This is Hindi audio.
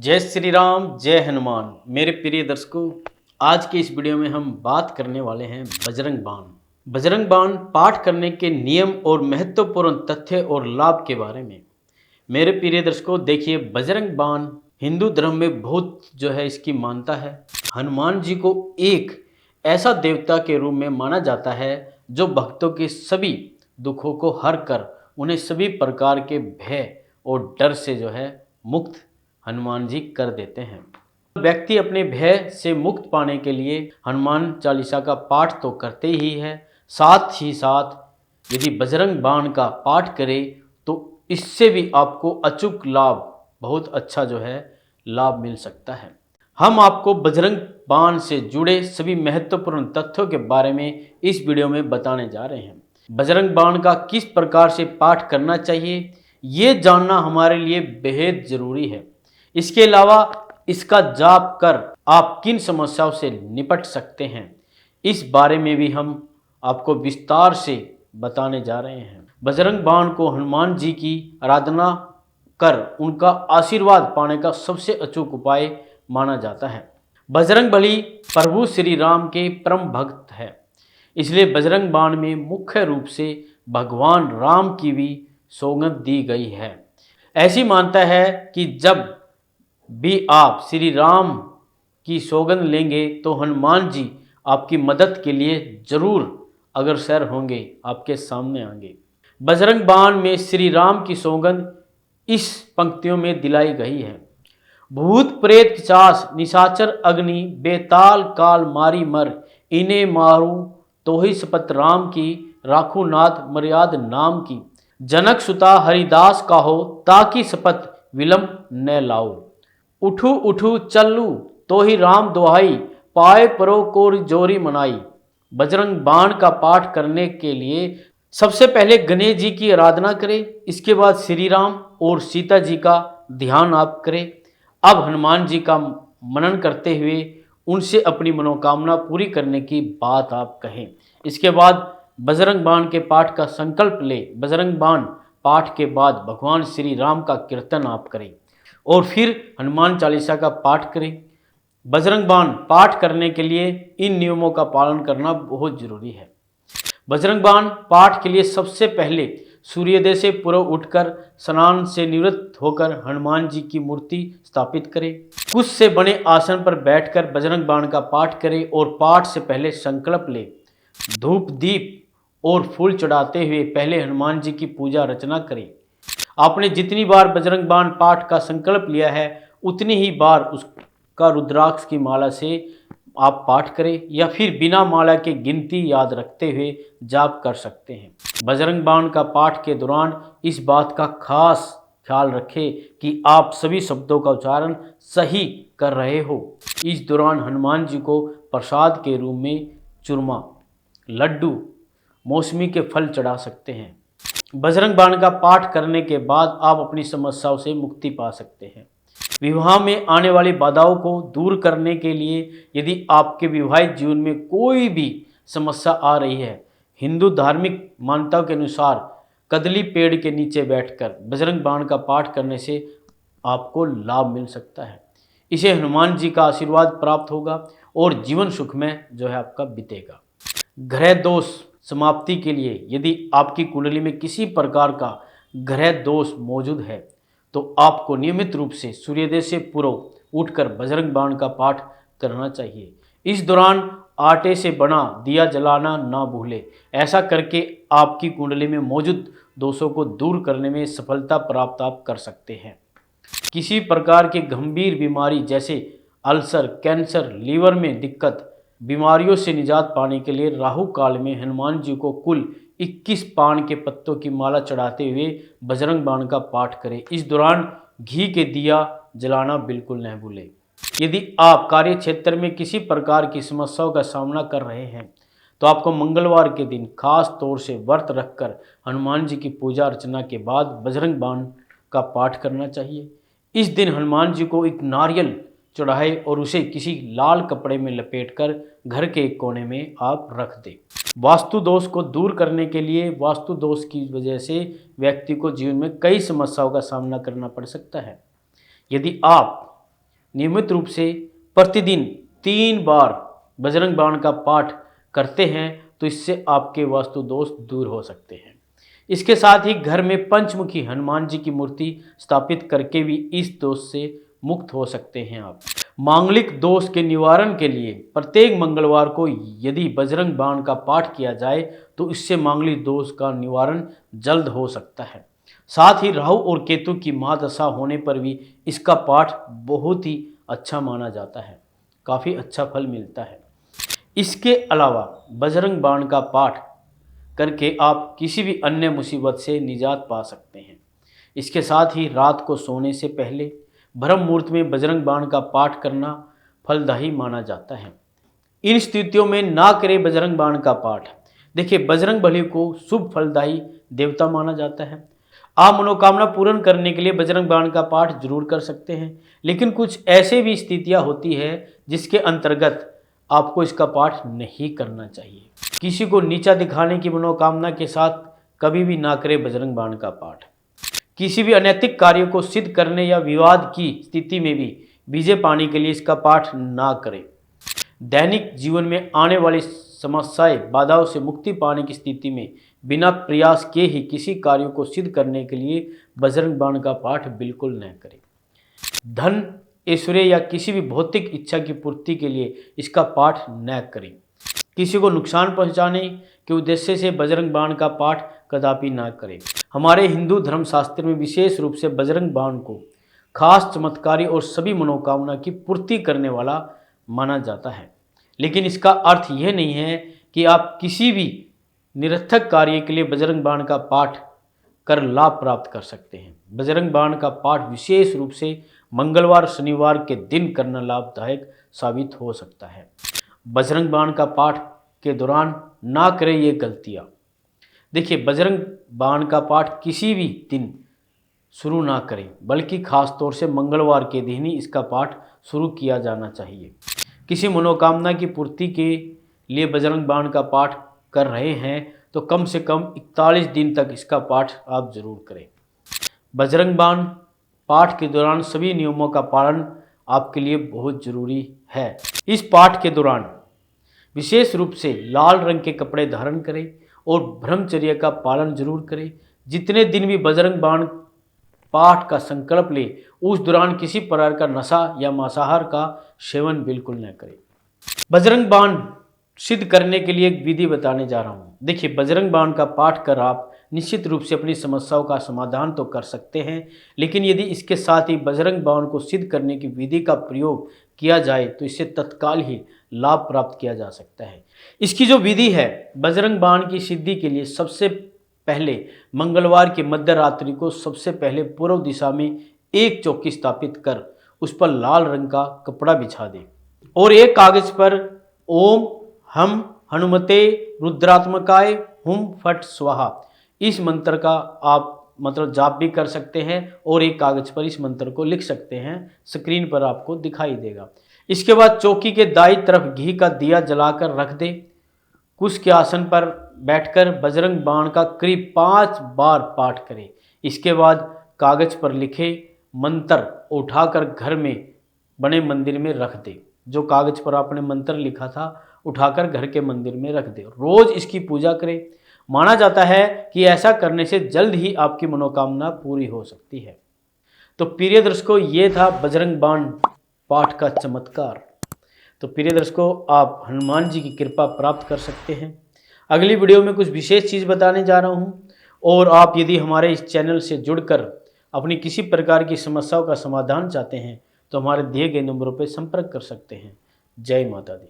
जय श्री राम, जय हनुमान। मेरे प्रिय दर्शकों, आज के इस वीडियो में हम बात करने वाले हैं बजरंग बाण। बजरंग बाण पाठ करने के नियम और महत्वपूर्ण तथ्य और लाभ के बारे में। मेरे प्रिय दर्शकों, देखिए, बजरंग बाण हिंदू धर्म में बहुत इसकी मान्यता है। हनुमान जी को एक ऐसा देवता के रूप में माना जाता है जो भक्तों के सभी दुखों को हर कर उन्हें सभी प्रकार के भय और डर से मुक्त हनुमान जी कर देते हैं। व्यक्ति अपने भय से मुक्त पाने के लिए हनुमान चालीसा का पाठ तो करते ही है, साथ ही साथ यदि बजरंग बाण का पाठ करे तो इससे भी आपको अचूक लाभ, बहुत अच्छा लाभ मिल सकता है। हम आपको बजरंग बाण से जुड़े सभी महत्वपूर्ण तथ्यों के बारे में इस वीडियो में बताने जा रहे हैं। बजरंग बाण का किस प्रकार से पाठ करना चाहिए, ये जानना हमारे लिए बेहद जरूरी है। इसके अलावा इसका जाप कर आप किन समस्याओं से निपट सकते हैं, इस बारे में भी हम आपको विस्तार से बताने जा रहे हैं। बजरंग बाण को हनुमान जी की आराधना कर उनका आशीर्वाद पाने का सबसे अचूक उपाय माना जाता है। बजरंग बली प्रभु श्री राम के परम भक्त है, इसलिए बजरंग बाण में मुख्य रूप से भगवान राम की भी सौगंध दी गई है। ऐसी मानता है कि जब भी आप श्री राम की सौगंध लेंगे तो हनुमान जी आपकी मदद के लिए जरूर अग्रसर होंगे, आपके सामने आएंगे। बजरंग बाण में श्री राम की सौगंध इस पंक्तियों में दिलाई गई है। भूत प्रेत पिशाच निशाचर अग्नि बेताल काल मारी मर, इन्हें मारू तो ही शपथ राम की, राखू नाथ मर्याद नाम की, जनक सुता हरिदास का हो ताकि शपथ विलंब न लाओ, उठू उठू चलू तो ही राम दुहाई, पाए परो को जोरी मनाई। बजरंग बाण का पाठ करने के लिए सबसे पहले गणेश जी की आराधना करें, इसके बाद श्री राम और सीता जी का ध्यान आप करें। अब हनुमान जी का मनन करते हुए उनसे अपनी मनोकामना पूरी करने की बात आप कहें। इसके बाद बजरंग बाण के पाठ का संकल्प ले। बजरंग बाण पाठ के बाद भगवान श्री राम का कीर्तन आप करें और फिर हनुमान चालीसा का पाठ करें। बजरंग बाण पाठ करने के लिए इन नियमों का पालन करना बहुत जरूरी है। बजरंग बाण पाठ के लिए सबसे पहले सूर्योदय से पूर्व उठकर स्नान से निवृत्त होकर हनुमान जी की मूर्ति स्थापित करें। कुश से बने आसन पर बैठकर बजरंग बाण का पाठ करें और पाठ से पहले संकल्प ले। धूप दीप और फूल चढ़ाते हुए पहले हनुमान जी की पूजा अर्चना करें। आपने जितनी बार बजरंग बाण पाठ का संकल्प लिया है उतनी ही बार उसका रुद्राक्ष की माला से आप पाठ करें, या फिर बिना माला के गिनती याद रखते हुए जाप कर सकते हैं। बजरंग बाण का पाठ के दौरान इस बात का खास ख्याल रखें कि आप सभी शब्दों का उच्चारण सही कर रहे हो। इस दौरान हनुमान जी को प्रसाद के रूप में चूरमा, लड्डू, मौसमी के फल चढ़ा सकते हैं। बजरंग बाण का पाठ करने के बाद आप अपनी समस्याओं से मुक्ति पा सकते हैं। विवाह में आने वाली बाधाओं को दूर करने के लिए यदि आपके विवाहित जीवन में कोई भी समस्या आ रही है, हिंदू धार्मिक मान्यताओं के अनुसार कदली पेड़ के नीचे बैठकर बजरंग बाण का पाठ करने से आपको लाभ मिल सकता है। इसे हनुमान जी का आशीर्वाद प्राप्त होगा और जीवन सुखमय आपका बीतेगा। ग्रह दोष समाप्ति के लिए यदि आपकी कुंडली में किसी प्रकार का ग्रह दोष मौजूद है तो आपको नियमित रूप से सूर्योदय से पूर्व उठकर बजरंग बाण का पाठ करना चाहिए। इस दौरान आटे से बना दिया जलाना ना भूलें। ऐसा करके आपकी कुंडली में मौजूद दोषों को दूर करने में सफलता प्राप्त आप कर सकते हैं। किसी प्रकार की गंभीर बीमारी जैसे अल्सर, कैंसर, लीवर में दिक्कत, बीमारियों से निजात पाने के लिए राहु काल में हनुमान जी को कुल 21 पान के पत्तों की माला चढ़ाते हुए बजरंग बाण का पाठ करें। इस दौरान घी के दिया जलाना बिल्कुल न भूलें। यदि आप कार्य क्षेत्र में किसी प्रकार की समस्याओं का सामना कर रहे हैं तो आपको मंगलवार के दिन खास तौर से व्रत रखकर हनुमान जी की पूजा अर्चना के बाद बजरंग बाण का पाठ करना चाहिए। इस दिन हनुमान जी को एक नारियल चढ़ाए और उसे किसी लाल कपड़े में लपेटकर घर के एक कोने में आप रख दें। वास्तु दोष को दूर करने के लिए वास्तु दोष की वजह से व्यक्ति को जीवन में कई समस्याओं का सामना करना पड़ सकता है। यदि आप नियमित रूप से प्रतिदिन 3 बार बजरंग बाण का पाठ करते हैं तो इससे आपके वास्तु दोष दूर हो सकते हैं। इसके साथ ही घर में पंचमुखी हनुमान जी की मूर्ति स्थापित करके भी इस दोष से मुक्त हो सकते हैं आप। मांगलिक दोष के निवारण के लिए प्रत्येक मंगलवार को यदि बजरंग बाण का पाठ किया जाए तो इससे मांगलिक दोष का निवारण जल्द हो सकता है। साथ ही राहु और केतु की महादशा होने पर भी इसका पाठ बहुत ही अच्छा माना जाता है, काफ़ी अच्छा फल मिलता है। इसके अलावा बजरंग बाण का पाठ करके आप किसी भी अन्य मुसीबत से निजात पा सकते हैं। इसके साथ ही रात को सोने से पहले ब्रह्म मुहूर्त में बजरंग बाण का पाठ करना फलदायी माना जाता है। इन स्थितियों में ना करें बजरंग बाण का पाठ। देखिए, बजरंग बली को शुभ फलदायी देवता माना जाता है। आप मनोकामना पूर्ण करने के लिए बजरंग बाण का पाठ जरूर कर सकते हैं, लेकिन कुछ ऐसे भी स्थितियां होती है जिसके अंतर्गत आपको इसका पाठ नहीं करना चाहिए। किसी को नीचा दिखाने की मनोकामना के साथ कभी भी ना करें बजरंग बाण का पाठ। किसी भी अनैतिक कार्य को सिद्ध करने या विवाद की स्थिति में भी विजय पाने के लिए इसका पाठ ना करें। दैनिक जीवन में आने वाली समस्याएं बाधाओं से मुक्ति पाने की स्थिति में बिना प्रयास के ही किसी कार्य को सिद्ध करने के लिए बजरंग बाण का पाठ बिल्कुल न करें। धन, ऐश्वर्य या किसी भी भौतिक इच्छा की पूर्ति के लिए इसका पाठ न करें। किसी को नुकसान पहुंचाने के उद्देश्य से बजरंग बाण का पाठ कदापि ना करें। हमारे हिंदू धर्मशास्त्र में विशेष रूप से बजरंग बाण को खास, चमत्कारी और सभी मनोकामना की पूर्ति करने वाला माना जाता है। लेकिन इसका अर्थ यह नहीं है कि आप किसी भी निरर्थक कार्य के लिए बजरंग बाण का पाठ कर लाभ प्राप्त कर सकते हैं। बजरंग बाण का पाठ विशेष रूप से मंगलवार, शनिवार के दिन करना लाभदायक साबित हो सकता है। बजरंग बाण का पाठ के दौरान ना करें ये गलतियाँ। देखिए, बजरंग बाण का पाठ किसी भी दिन शुरू ना करें, बल्कि खास तौर से मंगलवार के दिन ही इसका पाठ शुरू किया जाना चाहिए। किसी मनोकामना की पूर्ति के लिए बजरंग बाण का पाठ कर रहे हैं तो कम से कम 41 दिन तक इसका पाठ आप जरूर करें। बजरंग बाण पाठ के दौरान सभी नियमों का पालन आपके लिए बहुत जरूरी है। इस पाठ के दौरान विशेष रूप से लाल रंग के कपड़े धारण करें और ब्रह्मचर्य का पालन जरूर करें। जितने दिन भी बजरंग बाण पाठ का संकल्प ले, उस दौरान किसी प्रकार का नशा या मांसाहार का सेवन बिल्कुल न करें। बजरंग बाण सिद्ध करने के लिए एक विधि बताने जा रहा हूँ। देखिए, बजरंग बाण का पाठ कर आप निश्चित रूप से अपनी समस्याओं का समाधान तो कर सकते हैं, लेकिन यदि इसके साथ ही बजरंग बाण को सिद्ध करने की विधि का प्रयोग किया जाए तो इससे तत्काल ही लाभ प्राप्त किया जा सकता है। इसकी जो विधि है, बजरंग बाण की सिद्धि के लिए सबसे पहले मंगलवार की मध्य रात्रि को सबसे पहले पूर्व दिशा में एक चौकी स्थापित कर उस पर लाल रंग का कपड़ा बिछा दें और एक कागज पर ओम हम हनुमते रुद्रात्मकाय हुम फट स्वाहा इस मंत्र का आप जाप भी कर सकते हैं और एक कागज पर इस मंत्र को लिख सकते हैं। स्क्रीन पर आपको दिखाई देगा। इसके बाद चौकी के दाईं तरफ घी का दिया जलाकर रख दें। कुश के आसन पर बैठकर बजरंग बाण का करीब 5 बार पाठ करें। इसके बाद कागज पर लिखे मंत्र उठाकर घर में बने मंदिर में रख दें। जो कागज पर आपने मंत्र लिखा था उठाकर घर के मंदिर में रख दें। रोज इसकी पूजा करें। माना जाता है कि ऐसा करने से जल्द ही आपकी मनोकामना पूरी हो सकती है। तो प्रिय दर्शकों, ये था बजरंग बाण पाठ का चमत्कार। तो प्रिय दर्शकों, आप हनुमान जी की कृपा प्राप्त कर सकते हैं। अगली वीडियो में कुछ विशेष चीज़ बताने जा रहा हूँ और आप यदि हमारे इस चैनल से जुड़कर अपनी किसी प्रकार की समस्याओं का समाधान चाहते हैं तो हमारे दिए गए नंबरों पर संपर्क कर सकते हैं। जय माता दी।